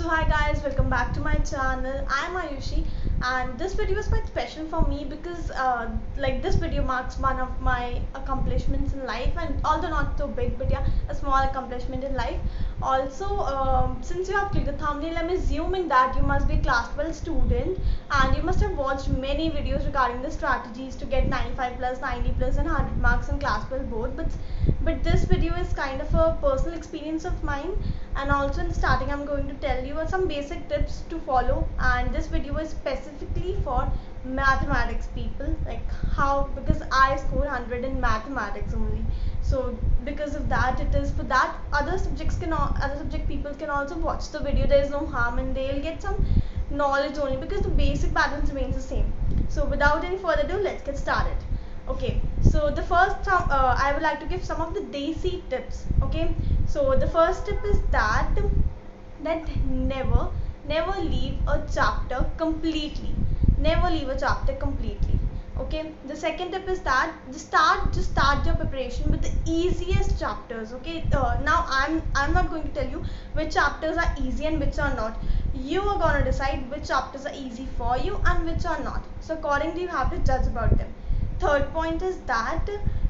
So hi guys, welcome back to my channel. I'm Ayushi and this video is quite special for me because this video marks one of my accomplishments in life, and although not so big, but yeah, a small accomplishment in life. Also, since you have clicked the thumbnail, I'm assuming that you must be a class 12 student and you must have watched many videos regarding the strategies to get 95 plus, 90 plus and 100 marks in class 12 both. But this video is kind of a personal experience of mine, and also in the starting I'm going to tell you some basic tips to follow, and this video is specifically for mathematics people, like how, because I scored 100 in mathematics only, so because of that it is for that other subject people can also watch the video. There is no harm and they'll get some knowledge only because the basic patterns remains the same. So without any further ado, let's get started. Okay, so the first I would like to give some of the desi tips. Okay, so the first tip is that never leave a chapter completely. Never leave a chapter completely. Okay, the second tip is that just start your preparation with the easiest chapters. Okay, now I'm not going to tell you which chapters are easy and which are not. You are gonna decide which chapters are easy for you and which are not, so accordingly you have to judge about them. Third point is that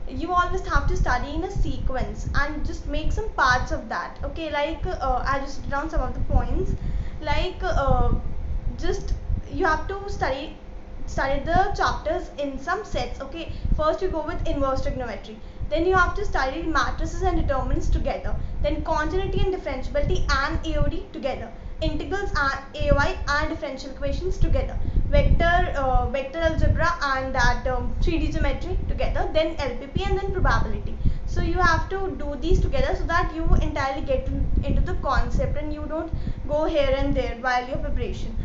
you always have to study in a sequence and just make some parts of that. Okay, like I just written down some of the points, like just you have to study the chapters in some sets. Okay, first you go with inverse trigonometry, then you have to study matrices and determinants together, then continuity and differentiability and AOD together, integrals and AOI and differential equations together, vector algebra and that 3D geometry together, then LPP and then probability. So you have to do these together so that you entirely get into the concept and you don't go here and there while your preparation.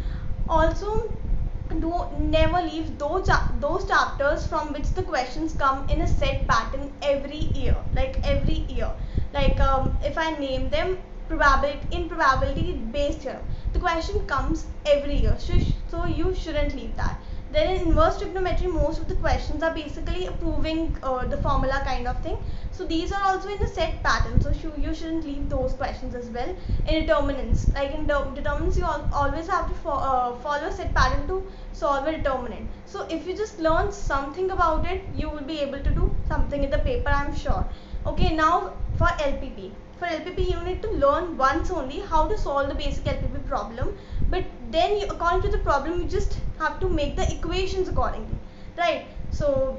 Also, never leave those chapters from which the questions come in a set pattern every year, like if I name them, probability based theorem, the question comes every year, so you shouldn't leave that. Then in inverse trigonometry, most of the questions are basically proving the formula kind of thing, so these are also in the set pattern, so you shouldn't leave those questions as well. In determinants, like in determinants, you always have to follow a set pattern to solve a determinant. So if you just learn something about it, you will be able to do something in the paper, I'm sure. Okay, now for LPP. For LPP, you need to learn once only how to solve the basic LPP problem, but then according to the problem, you just have to make the equations accordingly, right? So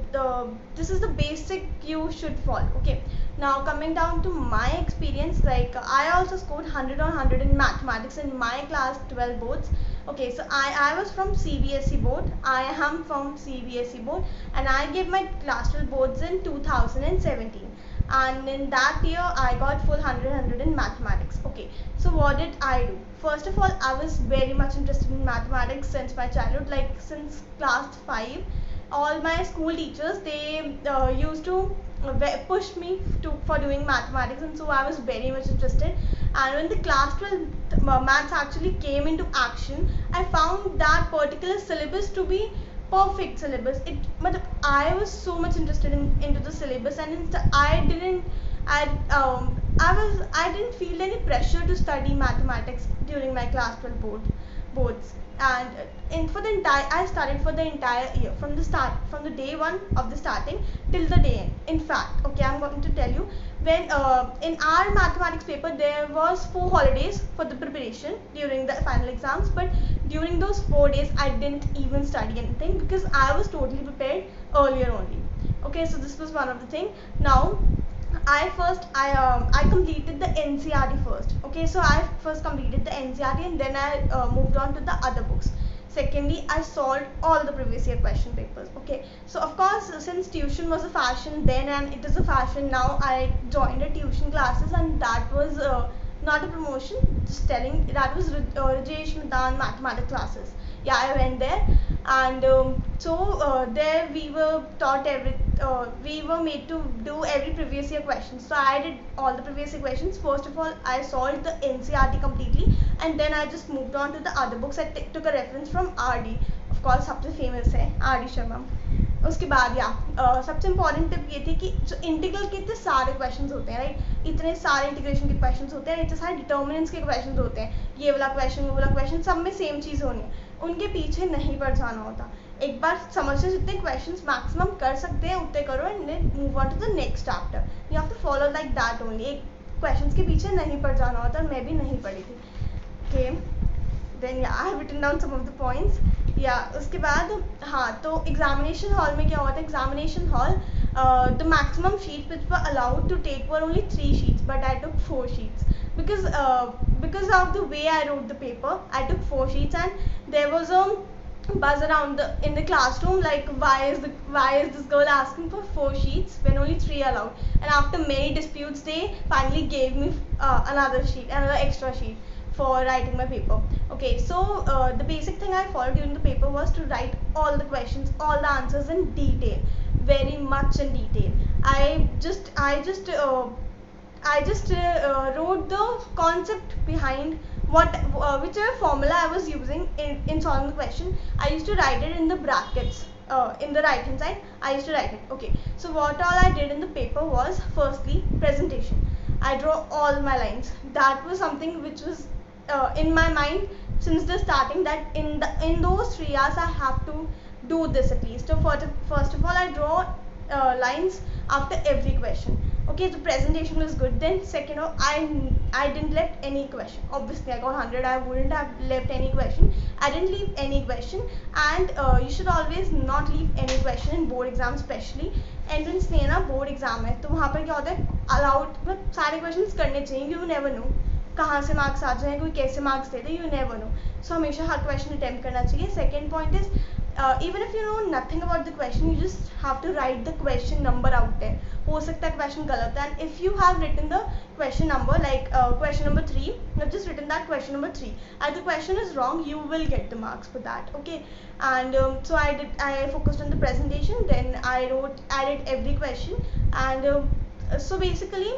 this is the basic you should follow. Okay, now coming down to my experience, like I also scored 100 on 100 in mathematics in my class 12 boards. Okay, so I was from CBSE board. I am from CBSE board and I gave my class 12 boards in 2017, and in that year I got full 100 in mathematics. Okay, so what did I do? First of all, I was very much interested in mathematics since my childhood, like since class 5. All my school teachers, they used to push me for doing mathematics, and so I was very much interested. And when the class 12 maths actually came into action, I found that particular syllabus to be perfect syllabus. But I was so much interested into the syllabus, and I didn't feel any pressure to study mathematics during my class 12 boards. And for the entire, I studied for the entire year, from the day one of the starting till the day end. In fact, okay, I'm going to tell you, when in our mathematics paper there was 4 holidays for the preparation during the final exams, but during those 4 days I didn't even study anything because I was totally prepared earlier only. Okay, so this was one of the thing. Now I completed the NCERT first. Okay, so I first completed the NCERT and then I moved on to the other books. Secondly, I solved all the previous year question papers. Okay, so of course, since tuition was a fashion then and it is a fashion now, I joined a tuition classes, and that was not a promotion, just telling, that was Rajesh Madan mathematics classes. Yeah, I went there, and there we were taught we were made to do every previous year question. So I did all the previous year questions. First of all, I solved the NCERT completely, and then I just moved on to the other books. I took a reference from RD, of course, सबसे famous है RD Sharma. उसके बाद सबसे important tip ये थी कि जो integral के इतने सारे क्वेश्चंस होते हैं, राइट, इतने सारे इंटीग्रेशन के क्वेश्चंस होते हैं, इतने सारे डिटर्मिनेंट्स के क्वेश्चंस होते हैं, ये वाला क्वेश्चन वो वाला क्वेश्चन, सब में सेम चीज़ होनी है, उनके पीछे नहीं पड़ जाना होता। एक बार समझ से जितने क्वेश्चंस मैक्सिमम कर सकते हैं उतने करो and then move on to the next chapter. You have to follow like that only. एक क्वेश्चंस के पीछे नहीं पड़ जाना होता, मैं भी नहीं पड़ी थी। Okay, then I have written down some of the points. उसके बाद हाँ, तो एग्जामिनेशन हॉल में क्या हुआ था, examination hall the maximum sheet which were allowed to take were only 3 sheets, but I took 4 sheets because of the way I wrote the paper. I took 4 sheets and there was a buzz around in the classroom like why is this girl asking for 4 sheets when only 3 allowed, and after many disputes they finally gave me another extra sheet for writing my paper. Okay, so the basic thing I followed during the paper was to write all the questions, all the answers in detail, very much in detail. I just wrote the concept behind whichever formula I was using in solving the question. I used to write it in the brackets in the right hand side. I used to write it. Okay, so what all I did in the paper was, firstly, presentation. I draw all my lines. That was something which was in my mind since the starting, that in those 3 hours I have to do this at least. So first of all I draw lines after every question. Okay, the presentation was good. Then second, I didn't left any question. Obviously I got 100, I wouldn't have left any question. I didn't leave any question, and you should always not leave any question in board exam, especially entrance नहीं है ना, board exam है, तो वहाँ पर क्या होता है, अलाउड मतलब सारे क्वेश्चंस करने चाहिए, यू नेवर नो कहाँ से मार्क्स आ जाए, कोई कैसे मार्क्स दे दे, यू नेवर नो। सो हमेशा हर क्वेश्चन अटेम्प्ट करना चाहिए। Second point is, even if you know nothing about the question, you just have to write the question number out there. हो सकता है क्वेश्चन गलत है, and if you have written the question number like question number 3, you've just written that question number 3, and the question is wrong, you will get the marks for that. Okay, and so I focused on the presentation, then I added every question, and so basically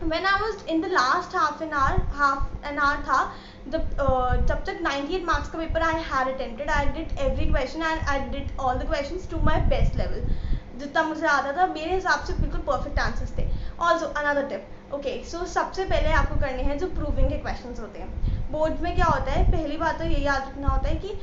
when I was in the last half an hour था, जब तक 98 marks का paper I had attempted, I did every question and I did all the questions to my best level. जितना मुझे आता था मेरे हिसाब से बिल्कुल परफेक्ट आंसर्स थे। ऑल्सो अनदर टिप, ओके, सो सबसे पहले आपको करने हैं जो प्रूविंग के क्वेश्चंस होते हैं। बोर्ड में क्या होता है, पहली बात तो ये याद रखना होता है कि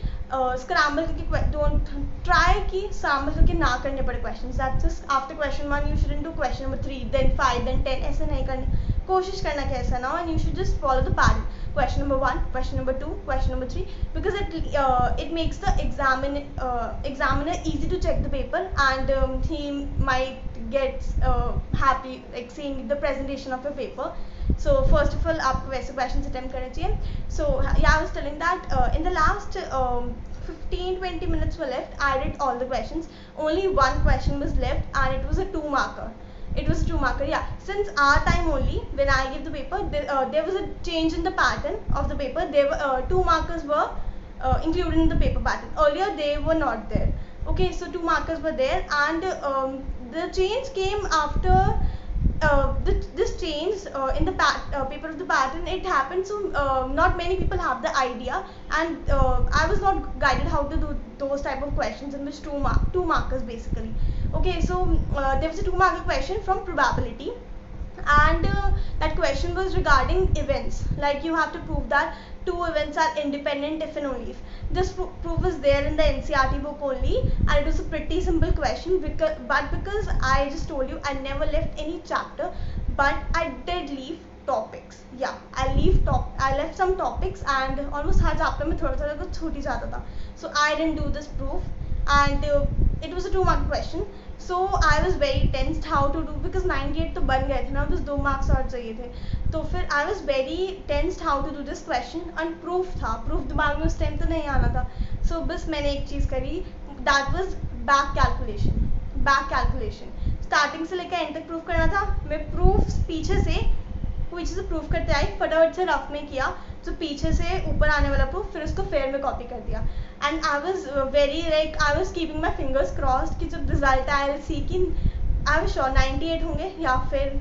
स्क्रैम्बल करके डोंट ट्राई कि स्क्रैम्बल करके ना करने पड़े question. That's just after question 1 you shouldn't do question number 3 then 5 then 10, ऐसे नहीं करने, कोशिश करना कि ऐसा ना हो, and you should just follow the pattern, question number 1, question number 2, question number 3, because it makes the examiner easy to check the paper, and he might get happy like seeing the presentation of your paper. So first of all आपको वैसे questions attempt करने चाहिए। So yeah, I was telling that in the last 15-20 minutes were left, I did all the questions, only one question was left and it was a 2 marker. It was a 2 marker, yeah. Since our time only, when I gave the paper, there was a change in the pattern of the paper. There were 2 markers were included in the paper pattern. Earlier they were not there. Okay, so 2 markers were there, and the change came after this change in the paper of the pattern. It happened, so not many people have the idea, and I was not guided how to do those type of questions in which 2 markers basically. Okay, so there was a 2 marker question from probability, and that question was regarding events, like you have to prove that 2 events are independent if and only if. This proof is there in the NCERT book only, and it was a pretty simple question, because I just told you I never left any chapter, but I did leave topics. Yeah, I left some topics, and almost her chapter में थोड़ा थोड़ा कुछ छूट ही जाता था, so I didn't do this proof, and it was a 2 mark question. So I was very tensed how to do, because 98 तो बन गए थे ना, बस 2 marks और चाहिए थे, तो फिर I was very tensed how to do this question, and proof था, proof दिमाग में उस टाइम तो नहीं आना था, so बस मैंने एक चीज़ करी, that was back calculation. Starting से लेकर एंड तक प्रूफ करना था, मैं प्रूफ पीछे से प्रूफ करते आई, फटाफट से रफ में किया, तो पीछे से ऊपर आने वाला प्रूफ फिर उसको फेयर में कॉपी कर दिया, and I was keeping my fingers crossed कि जब रिजल्ट आया आई सी कि आई वाज श्योर 98 होंगे, या फिर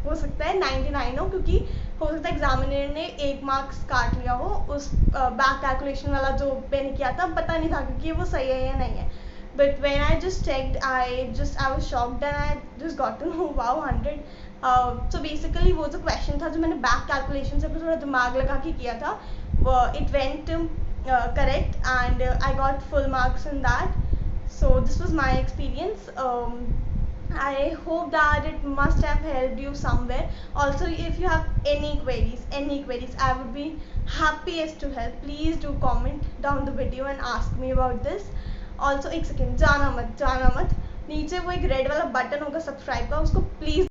हो सकता है 99 हो, क्योंकि हो सकता है एग्जामिनर ने 1 मार्क्स काट लिया हो उस बैक कैलकुलेशन वाला जो मैंने किया था, पता नहीं था क्योंकि वो सही है या नहीं है। but when I just checked, I was shocked and I just got to know wow 100. So basically वो जो question था जो मैंने back calculation से अपना थोड़ा दिमाग लगा के किया था, it went correct, and I got full marks in that. So this was my experience. I hope that it must have helped you somewhere. Also, if you have any queries, I would be happiest to help. Please do comment down the video and ask me about this. Also, एक second, जाना मत नीचे वो एक red वाला button होगा subscribe का, उसको प्लीज